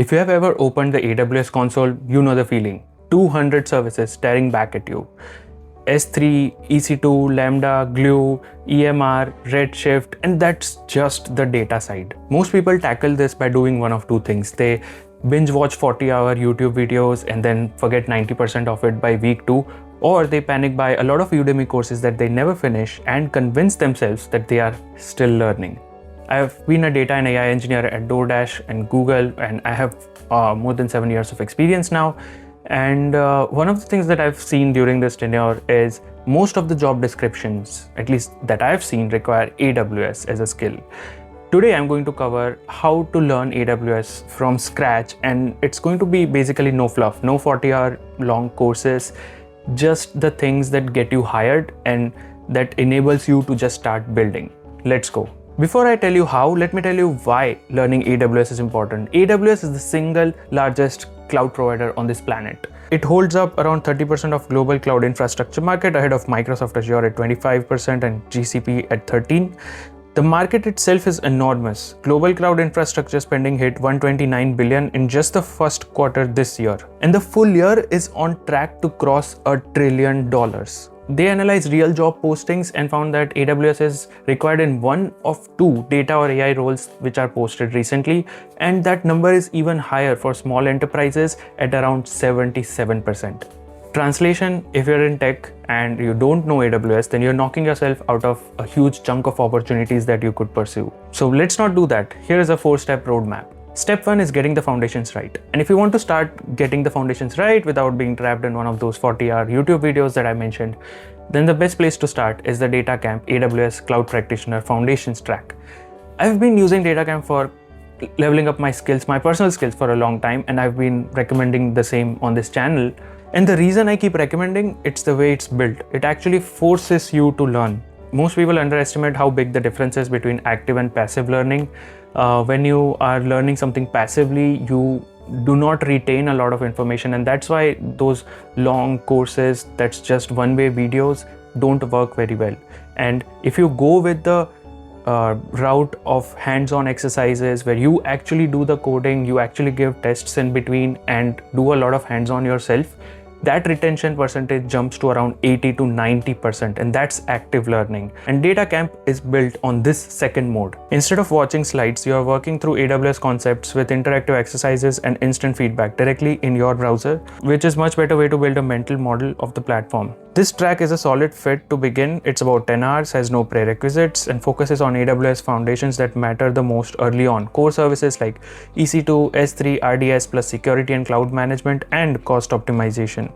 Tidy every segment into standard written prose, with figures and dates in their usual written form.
If you have ever opened the AWS console, you know the feeling. 200 services staring back at you. S3, EC2, Lambda, Glue, EMR, Redshift, and that's just the data side. Most people tackle this by doing one of two things. They binge watch 40-hour YouTube videos and then forget 90% of it by week 2, or they panic buy a lot of Udemy courses that they never finish and convince themselves that they are still learning. I've been a data and AI engineer at DoorDash and Google, and I have more than 7 years of experience now. And one of the things that I've seen during this tenure is most of the job descriptions, at least that I've seen, require AWS as a skill. Today, I'm going to cover how to learn AWS from scratch, and it's going to be basically no fluff, no 40-hour long courses, just the things that get you hired and that enables you to just start building. Let's go. Before I tell you how, let me tell you why learning AWS is important. AWS is the single largest cloud provider on this planet. It holds up around 30% of global cloud infrastructure market, ahead of Microsoft Azure at 25% and GCP at 13%. The market itself is enormous. Global cloud infrastructure spending hit $129 billion in just the first quarter this year. And the full year is on track to cross $1 trillion. They analyzed real job postings and found that AWS is required in 1 of 2 data or AI roles which are posted recently, and that number is even higher for small enterprises at around 77%. Translation: if you're in tech and you don't know AWS, then you're knocking yourself out of a huge chunk of opportunities that you could pursue. So let's not do that. Here is a 4-step roadmap. Step 1 is getting the foundations right. And if you want to start getting the foundations right without being trapped in one of those 40-hour YouTube videos that I mentioned, then the best place to start is the DataCamp AWS Cloud Practitioner Foundations track. I've been using DataCamp for leveling up my skills, my personal skills, for a long time, and I've been recommending the same on this channel. And the reason I keep recommending, it's the way it's built. It actually forces you to learn. Most people underestimate how big the difference is between active and passive learning. When you are learning something passively, you do not retain a lot of information, and that's why those long courses that's just one-way videos don't work very well. And if you go with the route of hands-on exercises where you actually do the coding, you actually give tests in between and do a lot of hands-on yourself, that retention percentage jumps to around 80 to 90%, and that's active learning. And DataCamp is built on this second mode. Instead of watching slides, you are working through AWS concepts with interactive exercises and instant feedback directly in your browser, which is much better way to build a mental model of the platform. This track is a solid fit to begin. It's about 10 hours, has no prerequisites, and focuses on AWS foundations that matter the most early on. Core services like EC2, S3, RDS plus security and cloud management, and cost optimization.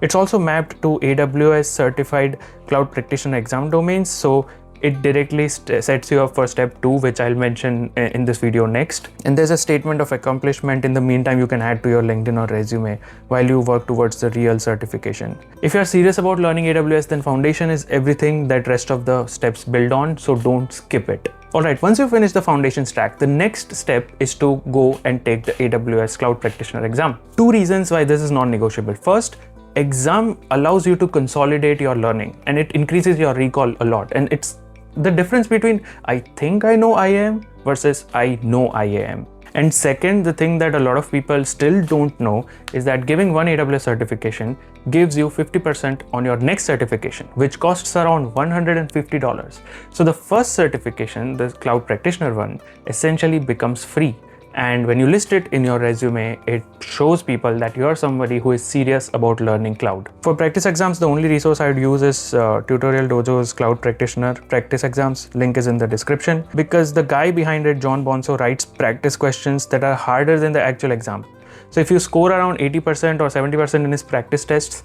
It's also mapped to AWS certified cloud practitioner exam domains, so it directly sets you up for step 2, which I'll mention in this video next. And there's a statement of accomplishment in the meantime you can add to your LinkedIn or resume while you work towards the real certification. If you're serious about learning AWS, then foundation is everything that rest of the steps build on, so don't skip it. Alright, once you finish the foundations track, the next step is to go and take the AWS Cloud Practitioner exam. 2 reasons why this is non-negotiable. First, exam allows you to consolidate your learning and it increases your recall a lot. And it's the difference between I think I know IAM versus I know IAM. And second, the thing that a lot of people still don't know is that giving one AWS certification gives you 50% on your next certification, which costs around $150. So the first certification, the Cloud Practitioner one, essentially becomes free. And when you list it in your resume, it shows people that you're somebody who is serious about learning cloud. For practice exams, the only resource I would use is Tutorial Dojo's Cloud Practitioner practice exams. Link is in the description, because the guy behind it, John Bonso, writes practice questions that are harder than the actual exam. So if you score around 80% or 70% in his practice tests,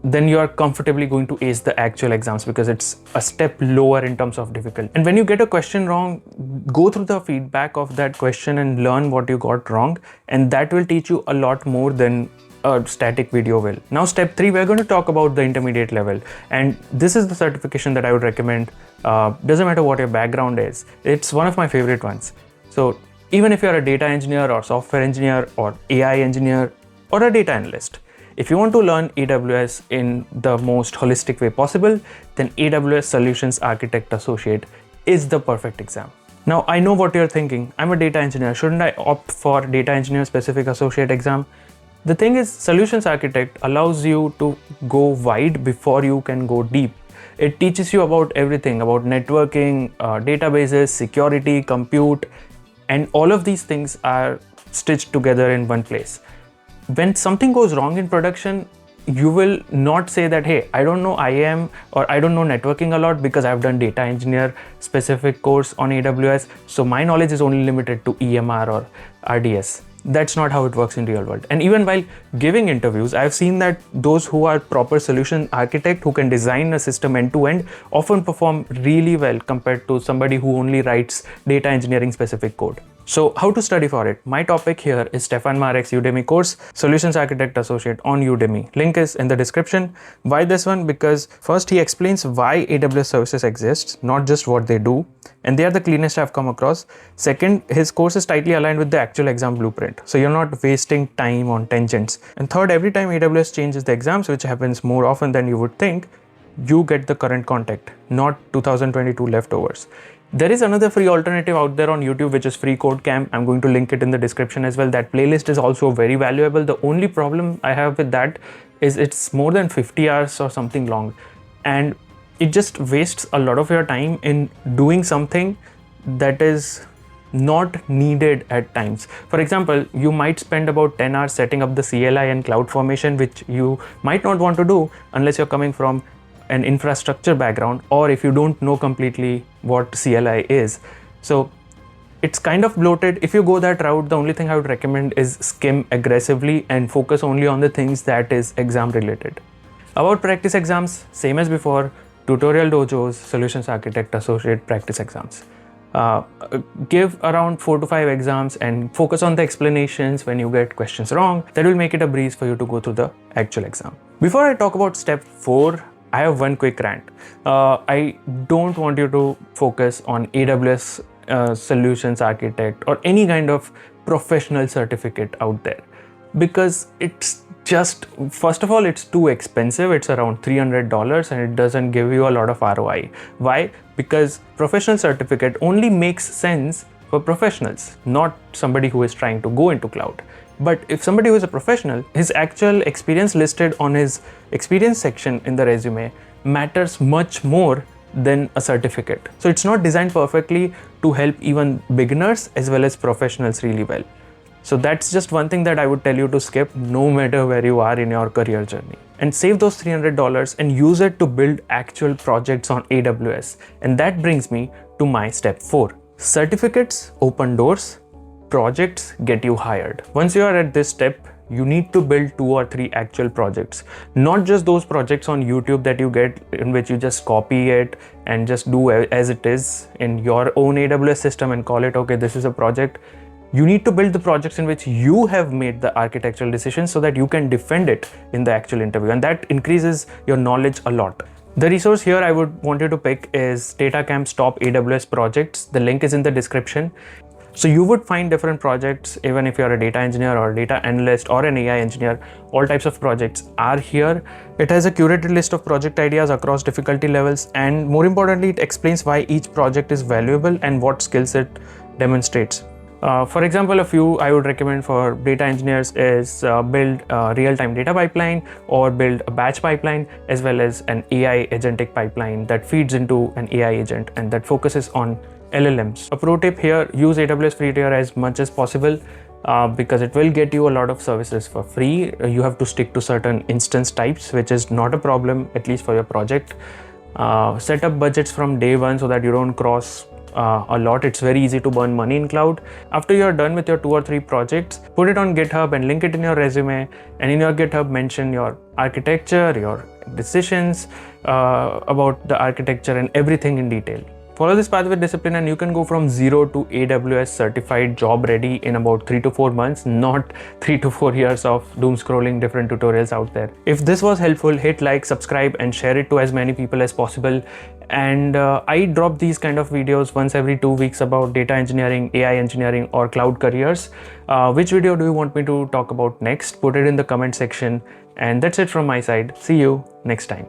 then you are comfortably going to ace the actual exams, because it's a step lower in terms of difficulty. And when you get a question wrong, go through the feedback of that question and learn what you got wrong, and that will teach you a lot more than a static video will. Now step 3, we're going to talk about the intermediate level, and this is the certification that I would recommend. Doesn't matter what your background is, it's one of my favorite ones. So even if you're a data engineer or software engineer or AI engineer or a data analyst, if you want to learn AWS in the most holistic way possible, then AWS Solutions Architect Associate is the perfect exam. Now, I know what you're thinking. I'm a data engineer. Shouldn't I opt for data engineer specific associate exam? The thing is, solutions architect allows you to go wide before you can go deep. It teaches you about everything, about networking, databases, security, compute, and all of these things are stitched together in one place. When something goes wrong in production, you will not say that, hey, I don't know IAM or I don't know networking a lot because I've done data engineer specific course on AWS. So my knowledge is only limited to EMR or RDS. That's not how it works in real world. And even while giving interviews, I've seen that those who are proper solution architect who can design a system end to end often perform really well compared to somebody who only writes data engineering specific code. So how to study for it? My topic here is Stefan Marek's Udemy course, Solutions Architect Associate on Udemy. Link is in the description. Why this one? Because first he explains why AWS services exist, not just what they do. And they are the cleanest I've come across. Second, his course is tightly aligned with the actual exam blueprint. So you're not wasting time on tangents. And third, every time AWS changes the exams, which happens more often than you would think, you get the current content, not 2022 leftovers. There is another free alternative out there on YouTube, which is Free Code Camp. I'm going to link it in the description as well. That playlist is also very valuable. The only problem I have with that is it's more than 50 hours or something long. And it just wastes a lot of your time in doing something that is not needed at times. For example, you might spend about 10 hours setting up the CLI and CloudFormation, which you might not want to do unless you're coming from an infrastructure background or if you don't know completely what CLI is. So it's kind of bloated. If you go that route, the only thing I would recommend is skim aggressively and focus only on the things that is exam related. About practice exams, same as before, tutorial dojos, solutions architect, associate practice exams. Give around 4 to 5 exams and focus on the explanations when you get questions wrong. That will make it a breeze for you to go through the actual exam. Before I talk about step 4, I have one quick rant. I don't want you to focus on AWS solutions architect or any kind of professional certificate out there because it's just, first of all, it's too expensive. It's around $300 and it doesn't give you a lot of ROI. Why? Because professional certificate only makes sense for professionals, not somebody who is trying to go into cloud. But if somebody who is a professional, his actual experience listed on his experience section in the resume matters much more than a certificate. So it's not designed perfectly to help even beginners as well as professionals really well. So that's just one thing that I would tell you to skip no matter where you are in your career journey. And save those $300 and use it to build actual projects on AWS. And that brings me to my step 4. Certificates open doors. Projects get you hired. Once you are at this step, you need to build 2 or 3 actual projects, not just those projects on YouTube that you get in which you just copy it and just do as it is in your own AWS system and call it, okay, this is a project. You need to build the projects in which you have made the architectural decisions so that you can defend it in the actual interview, and that increases your knowledge a lot. The resource here I would want you to pick is DataCamp's top AWS projects. The link is in the description. So you would find different projects, even if you're a data engineer or a data analyst or an AI engineer, all types of projects are here. It has a curated list of project ideas across difficulty levels, and more importantly, it explains why each project is valuable and what skills it demonstrates. For example, a few I would recommend for data engineers is build a real-time data pipeline or build a batch pipeline, as well as an AI agentic pipeline that feeds into an AI agent and that focuses on LLMs. A pro tip here, use AWS free tier as much as possible because it will get you a lot of services for free. You have to stick to certain instance types, which is not a problem, at least for your project. Set up budgets from day one so that you don't cross a lot. It's very easy to burn money in cloud. After you're done with your 2 or 3 projects, put it on GitHub and link it in your resume, and in your GitHub mention your architecture, your decisions about the architecture and everything in detail. Follow this path with discipline and you can go from 0 to AWS certified job ready in about 3 to 4 months, not 3 to 4 years of doom scrolling different tutorials out there. If this was helpful, hit like, subscribe and share it to as many people as possible. And I drop these kind of videos once every 2 weeks about data engineering, AI engineering or cloud careers. Which video do you want me to talk about next? Put it in the comment section. And that's it from my side. See you next time.